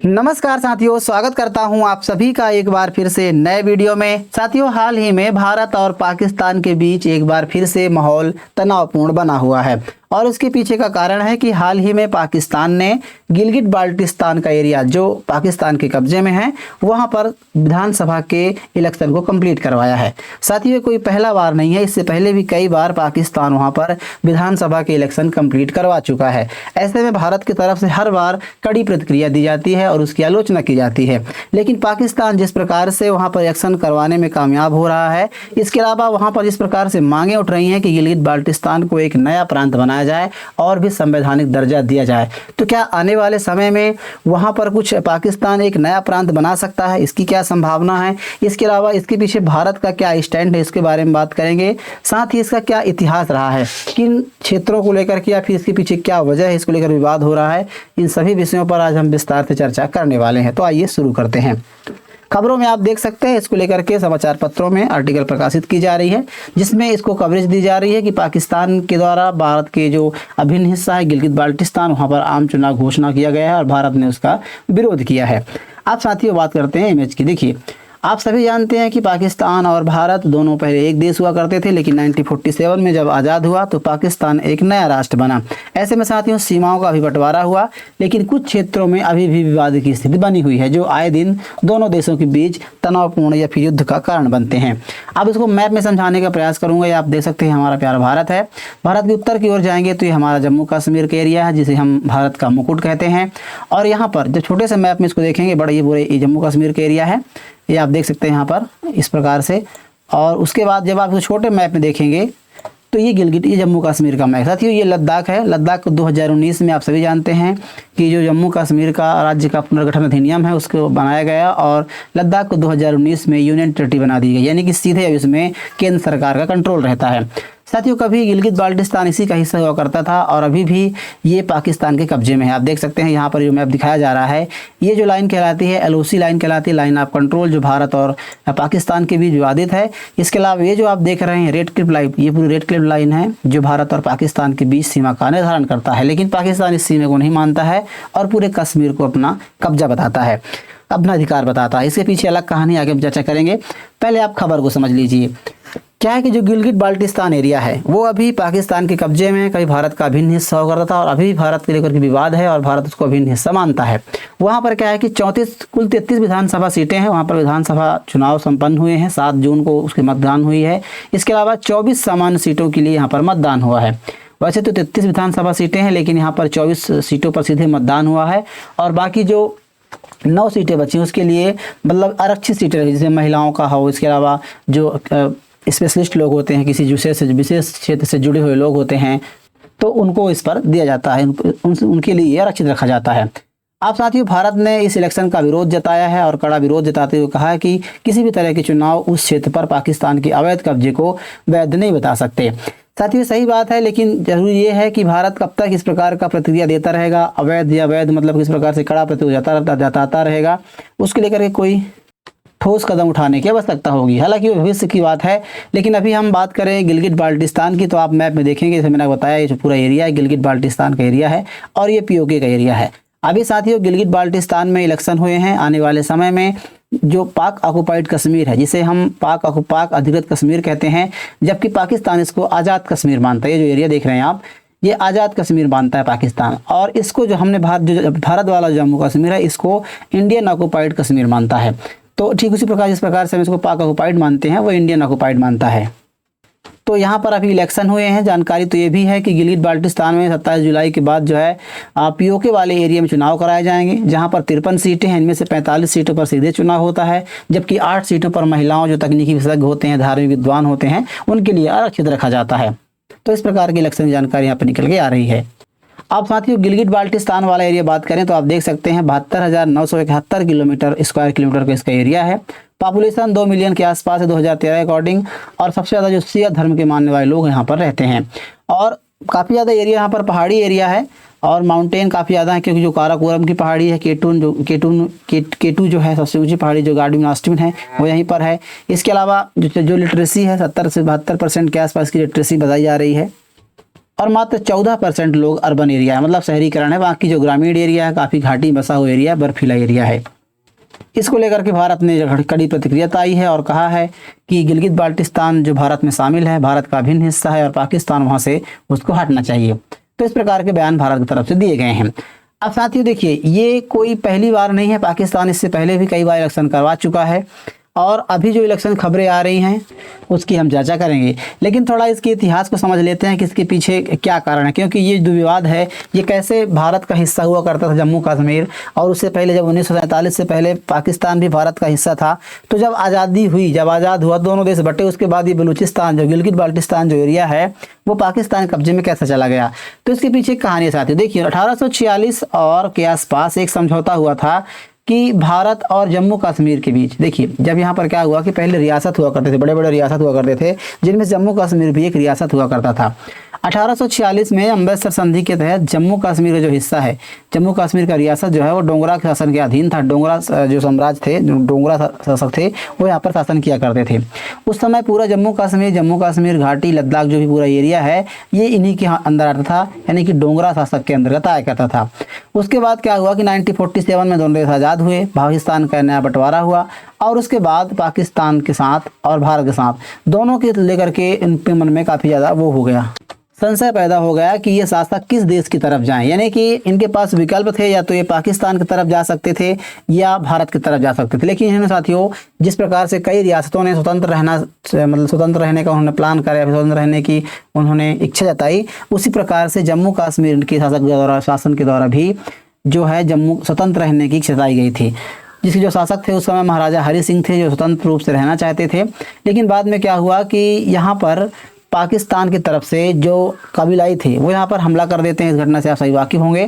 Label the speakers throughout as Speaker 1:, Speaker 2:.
Speaker 1: नमस्कार साथियों, स्वागत करता हूं आप सभी का एक बार फिर से नए वीडियो में। साथियों, हाल ही में भारत और पाकिस्तान के बीच एक बार फिर से माहौल तनावपूर्ण बना हुआ है और उसके पीछे का कारण है कि हाल ही में पाकिस्तान ने गिलगिट बाल्टिस्तान का एरिया जो पाकिस्तान के कब्जे में है वहां पर विधानसभा के इलेक्शन को कंप्लीट करवाया है। साथियों, कोई पहला बार नहीं है, इससे पहले भी कई बार पाकिस्तान वहां पर विधानसभा के इलेक्शन कंप्लीट करवा चुका है। ऐसे में भारत की तरफ से हर बार कड़ी प्रतिक्रिया दी जाती है और उसकी आलोचना की जाती है, लेकिन पाकिस्तान जिस प्रकार से वहां पर इलेक्शन करवाने में कामयाब हो रहा है, इसके अलावा वहां पर जिस प्रकार से मांगे उठ रही हैं कि गिलगिट बाल्टिस्तान को एक नया प्रांत बनाया जाए और भी संवैधानिक दर्जा दिया जाए, तो क्या आने वाले समय में वहां पर कुछ पाकिस्तान एक नया प्रांत बना सकता है? इसकी क्या संभावना है? इसके अलावा इसके पीछे भारत का क्या स्टैंड है, इसके बारे में बात करेंगे। साथ ही इसका क्या इतिहास रहा है, किन क्षेत्रों को लेकर के या फिर इसके पीछे क्या वजह है, इसको लेकर विवाद हो रहा है, इन सभी विषयों पर आज हम विस्तार से चर्चा करने वाले हैं। तो आइए शुरू करते हैं। खबरों में आप देख सकते हैं, इसको लेकर के समाचार पत्रों में आर्टिकल प्रकाशित की जा रही है जिसमें इसको कवरेज दी जा रही है कि पाकिस्तान के द्वारा भारत के जो अभिन्न हिस्सा है गिलगित बाल्टिस्तान, वहां पर आम चुनाव घोषणा किया गया है और भारत ने उसका विरोध किया है। अब साथियों बात करते हैं इमेज की। देखिए, आप सभी जानते हैं कि पाकिस्तान और भारत दोनों पहले एक देश हुआ करते थे, लेकिन 1947 में जब आज़ाद हुआ तो पाकिस्तान एक नया राष्ट्र बना। ऐसे में साथियों सीमाओं का भी बंटवारा हुआ, लेकिन कुछ क्षेत्रों में अभी भी विवाद की स्थिति बनी हुई है जो आए दिन दोनों देशों के बीच तनावपूर्ण या फिर युद्ध का कारण बनते हैं। अब इसको मैप में समझाने का प्रयास करूंगा। ये आप देख सकते हैं हमारा प्यारा भारत है। भारत के उत्तर की ओर जाएंगे तो ये हमारा जम्मू कश्मीर का एरिया है जिसे हम भारत का मुकुट कहते हैं। और यहाँ पर जब छोटे से मैप में इसको देखेंगे, बड़ा ये पूरे जम्मू कश्मीर का एरिया है, ये आप देख सकते हैं यहाँ पर इस प्रकार से। और उसके बाद जब आप इस छोटे मैप में देखेंगे तो ये गिलगिट, ये जम्मू कश्मीर का मैप। साथियों, ये लद्दाख है। लद्दाख को 2019 में आप सभी जानते हैं कि जो जम्मू कश्मीर का राज्य का पुनर्गठन अधिनियम है उसको बनाया गया और लद्दाख को 2019 में यूनियन टेरिटरी बना दी गई, यानी कि सीधे इसमें केंद्र सरकार का कंट्रोल रहता है। साथियों, कभी गिलगित बाल्टिस्तान इसी का हिस्सा हुआ करता था और अभी भी ये पाकिस्तान के कब्जे में है। आप देख सकते हैं यहाँ पर जो मैप दिखाया जा रहा है, ये जो लाइन कहलाती है LOC लाइन कहलाती है, लाइन ऑफ कंट्रोल, जो भारत और पाकिस्तान के बीच विवादित है। इसके अलावा ये जो आप देख रहे हैं रेड क्लिप लाइन, ये पूरी रेड क्लिप लाइन है जो भारत और पाकिस्तान के बीच सीमा का निर्धारण करता है, लेकिन पाकिस्तान इस सीमा को नहीं मानता है और पूरे कश्मीर को अपना कब्जा बताता है, अपना अधिकार बताता है। इसके पीछे अलग कहानी आगे हम चर्चा करेंगे। पहले आप खबर को समझ लीजिए। क्या है कि जो गिलगिट बाल्टिस्तान एरिया है वो अभी पाकिस्तान के कब्जे में, कभी भारत का अभिन्न हिस्सा हुआ करता था और अभी भारत के लेकर के विवाद है और भारत उसको अभिन्न हिस्सा मानता है। वहाँ पर क्या है कि 33 विधानसभा सीटें हैं। वहाँ पर विधानसभा चुनाव संपन्न हुए हैं, 7 जून को उसकी मतदान हुई है। इसके अलावा 24 सामान्य सीटों के लिए यहाँ पर मतदान हुआ है। वैसे तो 33 विधानसभा सीटें हैं, लेकिन यहाँ पर 24 सीटों पर सीधे मतदान हुआ है और बाकी जो 9 सीटें बची उसके लिए मतलब आरक्षित सीटें रही, जैसे महिलाओं का हो, इसके अलावा जो स्पेशलिस्ट लोग होते हैं, किसी विशेष क्षेत्र से जुड़े हुए लोग होते हैं, तो उनको इस पर दिया जाता है, उनके लिए ये आरक्षित रखा जाता है। आप साथियों, भारत ने इस इलेक्शन का विरोध जताया है और कड़ा विरोध जताते हुए कहा है कि किसी भी तरह के चुनाव उस क्षेत्र पर पाकिस्तान के अवैध कब्जे को वैध नहीं बता सकते। साथियों, सही बात है, लेकिन जरूरी ये है कि भारत कब तक इस प्रकार का प्रतिक्रिया देता रहेगा, अवैध या वैध मतलब किस प्रकार से कड़ा प्रतिक्रिया जताता रहेगा, उसके लेकर के कोई ठोस कदम उठाने की आवश्यकता होगी। हालांकि वो भविष्य की बात है, लेकिन अभी हम बात करें गिलगिट बाल्टिस्तान की, तो आप मैप में देखेंगे, जैसे मैंने बताया, ये जो पूरा एरिया है गिलगिट बाल्टिस्तान का एरिया है और ये POK का एरिया है। अभी साथियों, गिलगिट बाल्टिस्तान में इलेक्शन हुए हैं। आने वाले समय में जो पाक ऑक्युपाइड कश्मीर है, जिसे हम पाक अधिकृत कश्मीर कहते हैं, जबकि पाकिस्तान इसको आज़ाद कश्मीर मानता है। ये जो एरिया देख रहे हैं आप, ये आज़ाद कश्मीर मानता है पाकिस्तान, और इसको जो हमने भारत वाला जम्मू कश्मीर है इसको इंडियन ऑक्युपाइड कश्मीर मानता है। तो ठीक उसी प्रकार जिस प्रकार से हम इसको पाक ऑक्युपाइड मानते हैं वो इंडियन ऑक्युपाइड मानता है। तो यहाँ पर अभी इलेक्शन हुए हैं। जानकारी तो ये भी है कि गिलगिट बाल्टिस्तान में 27 जुलाई के बाद जो है POK वाले एरिया में चुनाव कराए जाएंगे, जहाँ पर 53 सीटें हैं। इनमें से 45 सीटों पर सीधे चुनाव होता है, जबकि 8 सीटों पर महिलाओं, जो तकनीकी विशेषज्ञ होते हैं, धार्मिक विद्वान होते हैं, उनके लिए आरक्षित रखा जाता है। तो इस प्रकार की इलेक्शन की जानकारी यहाँ पर निकल के आ रही है। अब साथियों, गिलगिट बाल्टिस्तान वाला एरिया बात करें तो आप देख सकते हैं 72,971 स्क्वायर किलोमीटर का इसका एरिया है। पॉपुलेशन 2 मिलियन के आसपास है 2013 अकॉर्डिंग, और सबसे ज़्यादा जो शिया धर्म के मानने वाले लोग यहाँ पर रहते हैं। और काफ़ी ज़्यादा एरिया यहाँ पर पहाड़ी एरिया है और माउंटेन काफ़ी ज़्यादा है, क्योंकि जो काराकोरम की पहाड़ी है, केटू जो है सबसे ऊंची पहाड़ी, जो गार्डन ऑस्टिन है वो यहीं पर है। इसके अलावा जो लिटरेसी है 70 से 72% के आसपास की लिटरेसी बताई जा रही है। और मात्र 14% लोग अर्बन एरिया है, मतलब शहरीकरण है। बाकी जो ग्रामीण एरिया है, काफ़ी घाटी बसा हुआ एरिया, बर्फीला एरिया है। इसको लेकर के भारत ने कड़ी प्रतिक्रिया आई है और कहा है कि गिलगित बाल्टिस्तान जो भारत में शामिल है, भारत का अभिन्न हिस्सा है और पाकिस्तान वहाँ से उसको हटना चाहिए। तो इस प्रकार के बयान भारत की तरफ से दिए गए हैं। अब साथियों देखिए, ये कोई पहली बार नहीं है, पाकिस्तान इससे पहले भी कई बार इलेक्शन करवा चुका है और अभी जो इलेक्शन खबरें आ रही हैं उसकी हम चर्चा करेंगे। लेकिन थोड़ा इसके इतिहास को समझ लेते हैं कि इसके पीछे क्या कारण है, क्योंकि ये जो विवाद है ये कैसे भारत का हिस्सा हुआ करता था जम्मू कश्मीर, और उससे पहले जब 1947 से पहले पाकिस्तान भी भारत का हिस्सा था। तो जब आज़ादी हुई, जब आज़ाद हुआ, दोनों देश बटे, उसके बाद ये बलूचिस्तान जो गिलगित बाल्टिस्तान जो एरिया है वो पाकिस्तान कब्जे में कैसे चला गया। तो इसके पीछे कहानी साथियों देखिए, 1846 और के आसपास एक समझौता हुआ था कि भारत और जम्मू कश्मीर के बीच। देखिए, जब यहाँ पर क्या हुआ कि पहले रियासत हुआ करते थे, बड़े बड़े रियासत हुआ करते थे, जिनमें जम्मू कश्मीर भी एक रियासत हुआ करता था। 1846 में अमृतसर संधि के तहत जम्मू कश्मीर का जो हिस्सा है, जम्मू कश्मीर का रियासत जो है वो डोगरा के शासन के अधीन था। डोगरा जो साम्राज्य थे, जो डोगरा शासक थे, वो यहाँ पर शासन किया करते थे। उस समय पूरा जम्मू कश्मीर घाटी, लद्दाख जो भी पूरा एरिया है, ये इन्हीं के अंदर आता था, यानी कि डोगरा शासक के अंतर्गत आया करता था। उसके बाद क्या हुआ कि 1947 में दोनों देश आज़ाद हुए, पाकिस्तान का नया बंटवारा हुआ और उसके बाद पाकिस्तान के साथ और भारत के साथ दोनों के लेकर के इनके मन में काफ़ी ज़्यादा वो हो गया, संशय पैदा हो गया कि ये शासक किस देश की तरफ जाएं। यानी कि इनके पास विकल्प थे, या तो ये पाकिस्तान की तरफ जा सकते थे या भारत की तरफ जा सकते थे। लेकिन इन्होंने साथियों, जिस प्रकार से कई रियासतों ने स्वतंत्र रहना, मतलब स्वतंत्र रहने का उन्होंने प्लान कराया, स्वतंत्र रहने की उन्होंने इच्छा जताई, उसी प्रकार से जम्मू कश्मीर के शासन के द्वारा भी जो है जम्मू स्वतंत्र रहने की इच्छा जताई गई थी। जिसके जो शासक थे उस समय महाराजा हरि सिंह थे, जो स्वतंत्र रूप से रहना चाहते थे। लेकिन बाद में क्या हुआ कि यहाँ पर पाकिस्तान की तरफ से जो कबीलाई थे वो यहाँ पर हमला कर देते हैं। इस घटना से आप सही वाकिफ होंगे,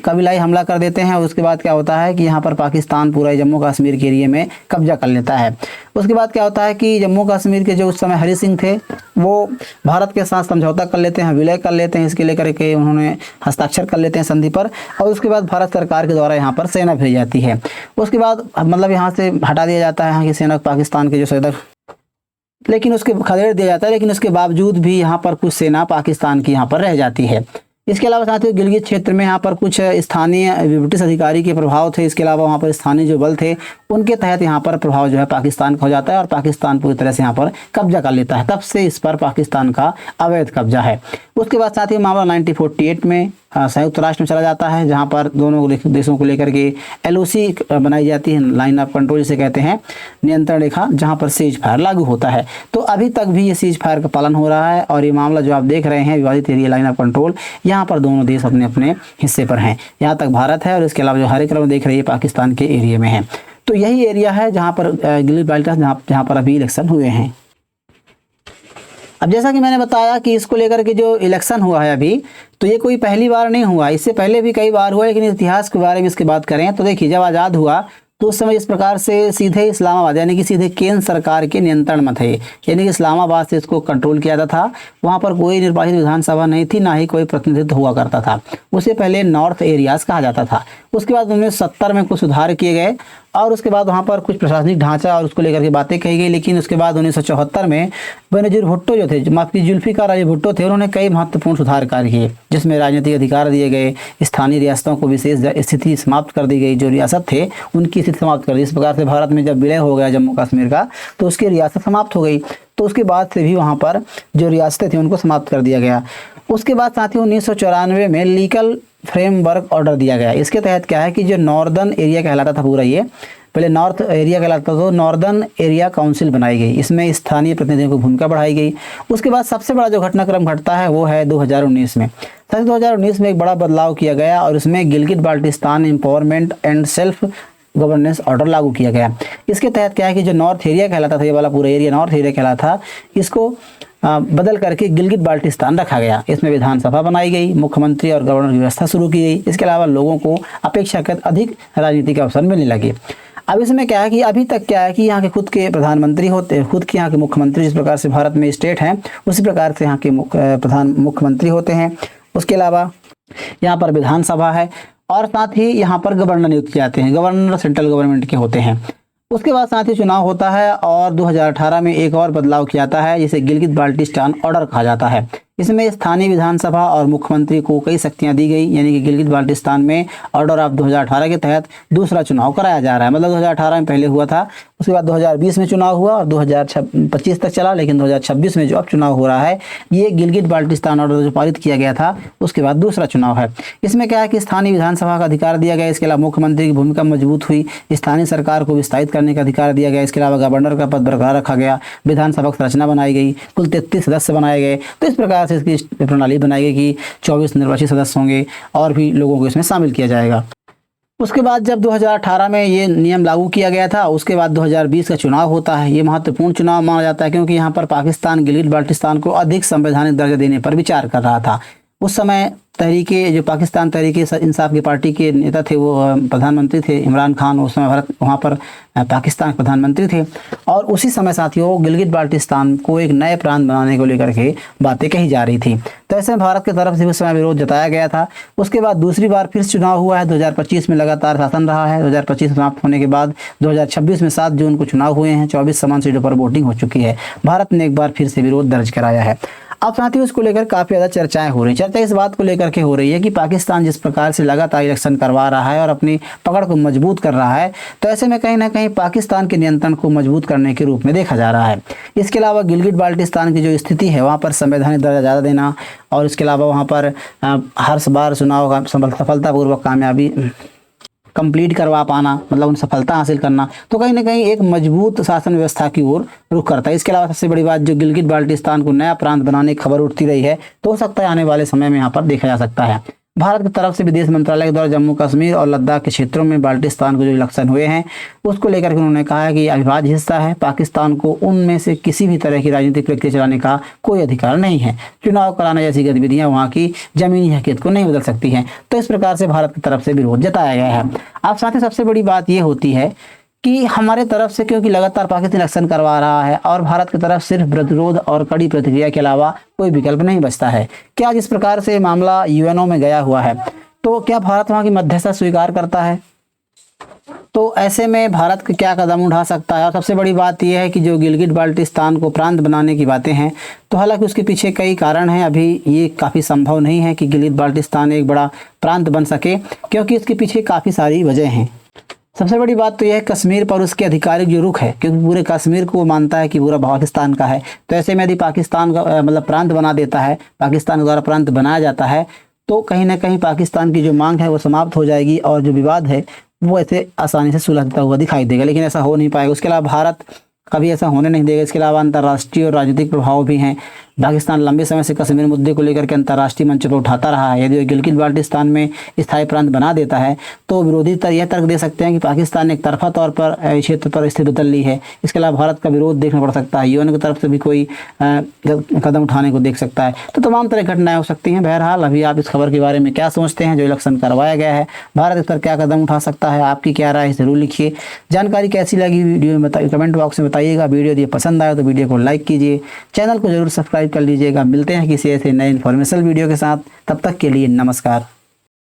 Speaker 1: कबीलाई हमला कर देते हैं और उसके बाद क्या होता है कि यहाँ पर पाकिस्तान पूरा जम्मू कश्मीर के एरिए में कब्जा कर लेता है। उसके बाद क्या होता है कि जम्मू कश्मीर के जो उस समय हरि सिंह थे वो भारत के साथ समझौता कर लेते हैं, विलय कर लेते हैं, इसके लेकर के उन्होंने हस्ताक्षर कर लेते हैं संधि पर। और उसके बाद भारत सरकार के द्वारा यहाँ पर सेना भेजी जाती है। उसके बाद मतलब यहाँ से हटा दिया जाता है यहाँ की सेना, पाकिस्तान के जो सैनिक, लेकिन उसके खदेड़ दिया जाता है। लेकिन उसके बावजूद भी यहाँ पर कुछ सेना पाकिस्तान की यहाँ पर रह जाती है। इसके अलावा साथियों, गिलगित क्षेत्र में यहाँ पर कुछ स्थानीय ब्रिटिश अधिकारी के प्रभाव थे। इसके अलावा वहाँ पर स्थानीय जो बल थे उनके तहत यहाँ पर प्रभाव जो है पाकिस्तान का हो जाता है और पाकिस्तान पूरी तरह से यहाँ पर कब्जा कर लेता है। तब से इस पर पाकिस्तान का अवैध कब्जा है। उसके बाद साथियों, मामला 1948 में संयुक्त राष्ट्र में चला जाता है, जहाँ पर दोनों देशों को लेकर के LOC बनाई जाती है, लाइन ऑफ कंट्रोल जिसे कहते हैं, नियंत्रण रेखा, जहाँ पर सीज फायर लागू होता है। तो अभी तक भी ये सीज फायर का पालन हो रहा है। और ये मामला जो आप देख रहे हैं, विवादित एरिया लाइन ऑफ कंट्रोल, यहाँ पर दोनों देश अपने अपने हिस्से पर हैं। यहाँ तक भारत है और इसके अलावा जो हरे कलर में देख रही है पाकिस्तान के एरिया में है। तो यही एरिया है जहाँ पर गिलगित बाल्टिस्तान, जहाँ पर अभी इलेक्शन हुए हैं। अब जैसा कि मैंने बताया कि इसको लेकर के जो इलेक्शन हुआ है अभी, तो ये कोई पहली बार नहीं हुआ, इससे पहले भी कई बार हुआ। लेकिन इतिहास के बारे में इसकी बात करें तो देखिए, जब आज़ाद हुआ तो उस समय इस प्रकार से सीधे इस्लामाबाद, यानी कि सीधे केंद्र सरकार के नियंत्रण में थे, यानी कि इस्लामाबाद से इसको कंट्रोल किया जाता था। वहाँ पर कोई निर्वाचित विधानसभा नहीं थी, ना ही कोई प्रतिनिधित्व हुआ करता था। उसे पहले नॉर्थ एरियाज कहा जाता था। उसके बाद 1970 में कुछ सुधार किए गए और उसके बाद वहाँ पर कुछ प्रशासनिक ढांचा और उसको लेकर के बातें कही गई। लेकिन उसके बाद 1974 में बेनजीर भुट्टो जो थे, माफ कीजिए जुल्फिकार अली भुट्टो थे, उन्होंने कई महत्वपूर्ण सुधार कार्य किए, जिसमें राजनीतिक अधिकार दिए गए, स्थानीय रियासतों को विशेष स्थिति समाप्त कर दी गई, जो रियासत थे उनकी स्थिति समाप्त कर दी। इस प्रकार से भारत में जब विलय हो गया जम्मू कश्मीर का, तो उसकी रियासत समाप्त हो गई। तो उसके बाद से भी वहाँ पर जो रियासतें थी उनको समाप्त कर दिया गया। उसके बाद साथियों 1994 में लीगल फ्रेमवर्क ऑर्डर दिया गया। इसके तहत क्या है कि जो नॉर्दर्न एरिया कहलाता था पूरा, ये पहले नॉर्थ एरिया कहलाता था, तो नॉर्दर्न एरिया काउंसिल बनाई गई। इसमें स्थानीय प्रतिनिधियों की भूमिका बढ़ाई गई। उसके बाद सबसे बड़ा जो घटनाक्रम घटता है वो है 2019 में। साथ 2019 में एक बड़ा बदलाव किया गया और इसमें Gilgit Baltistan empowerment and self governance order लागू किया गया। इसके तहत क्या है कि जो नॉर्थ एरिया कहलाता था, ये वाला पूरा एरिया नॉर्थ एरिया कहलाता था, इसको बदल करके गिलगित बाल्टिस्तान रखा गया। इसमें विधानसभा बनाई गई, मुख्यमंत्री और गवर्नर की व्यवस्था शुरू की गई। इसके अलावा लोगों को अपेक्षाकृत अधिक राजनीतिक अवसर मिलने लगे। अब इसमें क्या है कि अभी तक क्या है कि यहाँ के खुद के प्रधानमंत्री होते हैं, खुद के यहाँ के मुख्यमंत्री, जिस प्रकार से भारत में स्टेट हैं उसी प्रकार से यहाँ के मुख्यमंत्री होते हैं। उसके अलावा यहाँ पर विधानसभा है और साथ ही यहाँ पर गवर्नर नियुक्त किए जाते हैं। गवर्नर सेंट्रल गवर्नमेंट के होते हैं। उसके बाद साथ ही चुनाव होता है और 2018 में एक और बदलाव किया जाता है, जिसे गिलगित बाल्टिस्तान ऑर्डर कहा जाता है। इसमें स्थानीय विधानसभा और मुख्यमंत्री को कई शक्तियां दी गई, यानी कि गिलगित बाल्टिस्तान में ऑर्डर ऑफ 2018 के तहत दूसरा चुनाव कराया जा रहा है। मतलब 2018 में पहले हुआ था, उसके बाद 2020 में चुनाव हुआ और 2025 तक चला, लेकिन 2026 में जो अब चुनाव हो रहा है ये गिलगित बाल्टिस्तान ऑर्डर जो पारित किया गया था उसके बाद दूसरा चुनाव है। इसमें क्या है कि स्थानीय विधानसभा का अधिकार दिया गया, इसके अलावा मुख्यमंत्री की भूमिका मजबूत हुई, स्थानीय सरकार को विस्तारित करने का अधिकार दिया गया, इसके अलावा गवर्नर का पद बरकरार रखा गया, विधानसभा की संरचना बनाई गई, कुल 33 सदस्य बनाए गए। तो इस प्रकार से इसकी प्रणाली बनाई गई कि 24 निर्वाचित सदस्य होंगे और भी लोगों को इसमें शामिल किया जाएगा। उसके बाद जब 2018 में ये नियम लागू किया गया था, उसके बाद 2020 का चुनाव होता है। ये महत्वपूर्ण चुनाव माना जाता है क्योंकि यहाँ पर पाकिस्तान गिलगित बाल्टिस्तान को अधिक संवैधानिक दर्जा देने पर विचार कर रहा था। उस समय तहरीके जो पाकिस्तान तहरीके इंसाफ की पार्टी के नेता थे वो प्रधानमंत्री थे इमरान खान, उस समय भारत वहाँ पर पाकिस्तान के प्रधानमंत्री थे। और उसी समय साथियों गिलगित बाल्टिस्तान को एक नए प्रांत बनाने को लेकर के बातें कही जा रही थी। तो ऐसे में भारत की तरफ से उस समय विरोध जताया गया था। उसके बाद दूसरी बार फिर चुनाव हुआ है, 2025 में लगातार शासन रहा है। 2025 समाप्त होने के बाद 2026 में 7 जून को चुनाव हुए हैं, 24 समान सीटों पर वोटिंग हो चुकी है। भारत ने एक बार फिर से विरोध दर्ज कराया है। अब साथियों इसको लेकर काफ़ी ज़्यादा चर्चाएं हो रही। चर्चा इस बात को लेकर के हो रही है कि पाकिस्तान जिस प्रकार से लगातार इलेक्शन करवा रहा है और अपनी पकड़ को मजबूत कर रहा है, तो ऐसे में कहीं ना कहीं पाकिस्तान के नियंत्रण को मजबूत करने के रूप में देखा जा रहा है। इसके अलावा गिलगित बाल्टिस्तान की जो स्थिति है वहाँ पर संवैधानिक दर्जा ज़्यादा देना और इसके अलावा वहाँ पर हर बार चुनाव का सफलतापूर्वक कामयाबी कंप्लीट करवा पाना, मतलब उन सफलता हासिल करना, तो कहीं ना कहीं एक मजबूत शासन व्यवस्था की ओर रुख करता है। इसके अलावा सबसे बड़ी बात जो गिलगित बाल्टिस्तान को नया प्रांत बनाने की खबर उठती रही है, तो हो सकता है आने वाले समय में यहाँ पर देखा जा सकता है। भारत की तरफ से विदेश मंत्रालय के द्वारा जम्मू कश्मीर और लद्दाख के क्षेत्रों में बाल्टिस्तान को जो इलेक्शन हुए हैं उसको लेकर के उन्होंने कहा है कि अविभाज्य हिस्सा है, पाकिस्तान को उनमें से किसी भी तरह की राजनीतिक प्रक्रिया चलाने का कोई अधिकार नहीं है। चुनाव कराना जैसी गतिविधियां वहाँ की जमीनी हैसियत को नहीं बदल सकती हैं। तो इस प्रकार से भारत की तरफ से विरोध जताया गया है। अब साथ ही सबसे बड़ी बात ये होती है कि हमारे तरफ से क्योंकि लगातार पाकिस्तान इलेक्शन करवा रहा है और भारत की तरफ सिर्फ प्रतिरोध और कड़ी प्रतिक्रिया के अलावा कोई विकल्प नहीं बचता है। क्या जिस प्रकार से मामला यूएनओ में गया हुआ है, तो क्या भारत वहाँ की मध्यस्थता स्वीकार करता है? तो ऐसे में भारत का क्या कदम उठा सकता है? और सबसे बड़ी बात यह है कि जो गिलगित बाल्टिस्तान को प्रांत बनाने की बातें हैं, तो हालांकि उसके पीछे कई कारण हैं। अभी ये काफ़ी संभव नहीं है कि गिलगित बाल्टिस्तान एक बड़ा प्रांत बन सके, क्योंकि इसके पीछे काफ़ी सारी वजह हैं। सबसे बड़ी बात तो यह है कश्मीर पर उसके आधिकारिक जो रुख है, क्योंकि पूरे कश्मीर को वो मानता है कि पूरा पाकिस्तान का है। तो ऐसे में यदि पाकिस्तान का मतलब प्रांत बना देता है, पाकिस्तान के द्वारा प्रांत बनाया जाता है, तो कहीं ना कहीं पाकिस्तान की जो मांग है वो समाप्त हो जाएगी और जो विवाद है वो ऐसे आसानी से सुलझता हुआ दिखाई देगा। लेकिन ऐसा हो नहीं पाएगा। उसके अलावा भारत कभी ऐसा होने नहीं देगा। इसके अलावा अंतर्राष्ट्रीय और राजनीतिक प्रभाव भी हैं। पाकिस्तान लंबे समय से कश्मीर मुद्दे को लेकर के अंतर्राष्ट्रीय मंच पर उठाता रहा है। यदि गिलगित बाल्टिस्तान में स्थायी प्रांत बना देता है तो विरोधी यह तर्क दे सकते हैं कि पाकिस्तान ने एक तरफा तौर पर क्षेत्र पर स्थिति बदल ली है। इसके अलावा भारत का विरोध देखना पड़ सकता है, यूएन की तरफ से भी कोई कदम उठाने को देख सकता है। तो तमाम तरह की घटनाएं हो सकती हैं। बहरहाल अभी आप इस खबर के बारे में क्या सोचते हैं? जो इलेक्शन करवाया गया है, भारत इस पर क्या कदम उठा सकता है? आपकी क्या राय है ज़रूर लिखिए। जानकारी कैसी लगी वीडियो में बताइए, कमेंट बॉक्स में बताइएगा। वीडियो यदि पसंद आया तो वीडियो को लाइक कीजिए, चैनल को जरूर सब्सक्राइब कर लीजिएगा। मिलते हैं किसी ऐसे नए इन्फॉर्मेशन वीडियो के साथ, तब तक के लिए नमस्कार।